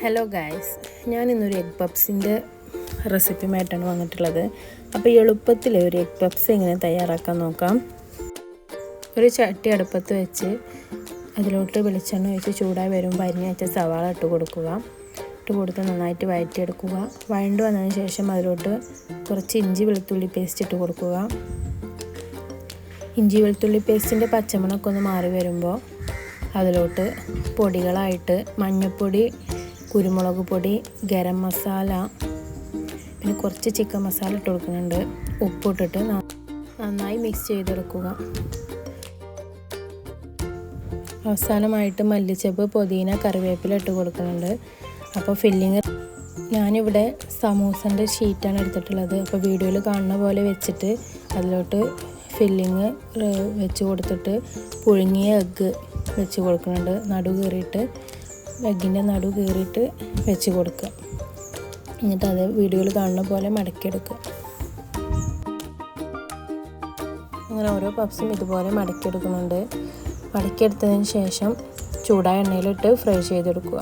Hello guys, ഞാൻ ഇന്നൊരു egg പപ്സിൻ്റെ റെസിപ്പിയുമായിട്ടാണ് വന്നിട്ടുള്ളത്. അപ്പോൾ എളുപ്പത്തിൽ ഒരു എഗ് പപ്സ് എങ്ങനെ തയ്യാറാക്കാൻ നോക്കാം. ഒരു ചട്ടി അടുപ്പത്ത് വെച്ച് അതിലോട്ട് വെളിച്ചെണ്ണ ഒഴിച്ച് ചൂടായി വരുമ്പോൾ അരിഞ്ഞ് വെച്ച സവാള ഇട്ട് കൊടുക്കുക. ഇട്ട് കൊടുത്ത് നന്നായിട്ട് വഴറ്റിയെടുക്കുക. വഴണ്ട് വന്നതിന് ശേഷം അതിലോട്ട് കുറച്ച് ഇഞ്ചി വെളുത്തുള്ളി പേസ്റ്റ് ഇട്ട് കൊടുക്കുക. ഇഞ്ചി വെളുത്തുള്ളി പേസ്റ്റിൻ്റെ പച്ചമണമൊക്കെ ഒന്ന് മാറി വരുമ്പോൾ അതിലോട്ട് പൊടികളായിട്ട് മഞ്ഞൾപ്പൊടി, കുരുമുളക് പൊടി, ഗരം മസാല, പിന്നെ കുറച്ച് ചിക്കൻ മസാല ഇട്ട് കൊടുക്കുന്നുണ്ട്. ഉപ്പിട്ടിട്ട് നന്നായി മിക്സ് ചെയ്തെടുക്കുക. അവസാനമായിട്ട് മല്ലിച്ചപ്പ്, പുതിന, കറിവേപ്പില ഇട്ട് കൊടുക്കുന്നുണ്ട്. അപ്പോൾ ഫില്ലിങ് ഞാനിവിടെ സമൂസൻ്റെ ഷീറ്റാണ് എടുത്തിട്ടുള്ളത്. അപ്പോൾ വീഡിയോയിൽ കാണുന്ന പോലെ വെച്ചിട്ട് അതിലോട്ട് ഫില്ലിങ് വെച്ച് കൊടുത്തിട്ട് പുഴുങ്ങിയ എഗ്ഗ് വെച്ച് കൊടുക്കുന്നുണ്ട്. എഗ്ഗിൻ്റെ നടു കീറിയിട്ട് വെച്ച് കൊടുക്കുക. എന്നിട്ട് അത് വീഡിയോയിൽ കാണുന്ന പോലെ മടക്കിയെടുക്കുക. അങ്ങനെ ഓരോ പപ്സും ഇതുപോലെ മടക്കിയെടുക്കുന്നുണ്ട്. മടക്കിയെടുത്തതിന് ശേഷം ചൂടായ എണ്ണയിലിട്ട് ഫ്രൈ ചെയ്തെടുക്കുക.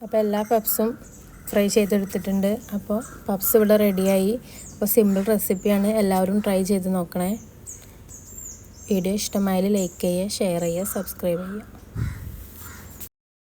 അപ്പോൾ എല്ലാ പപ്സും ഫ്രൈ ചെയ്തെടുത്തിട്ടുണ്ട്. അപ്പോൾ പപ്സ് ഇവിടെ റെഡിയായി. അപ്പോൾ സിമ്പിൾ റെസിപ്പിയാണ്, എല്ലാവരും ട്രൈ ചെയ്ത് നോക്കണേ. വീഡിയോ ഇഷ്ടമായാൽ ലൈക്ക് ചെയ്യുക, ഷെയർ ചെയ്യുക, സബ്സ്ക്രൈബ് ചെയ്യുക.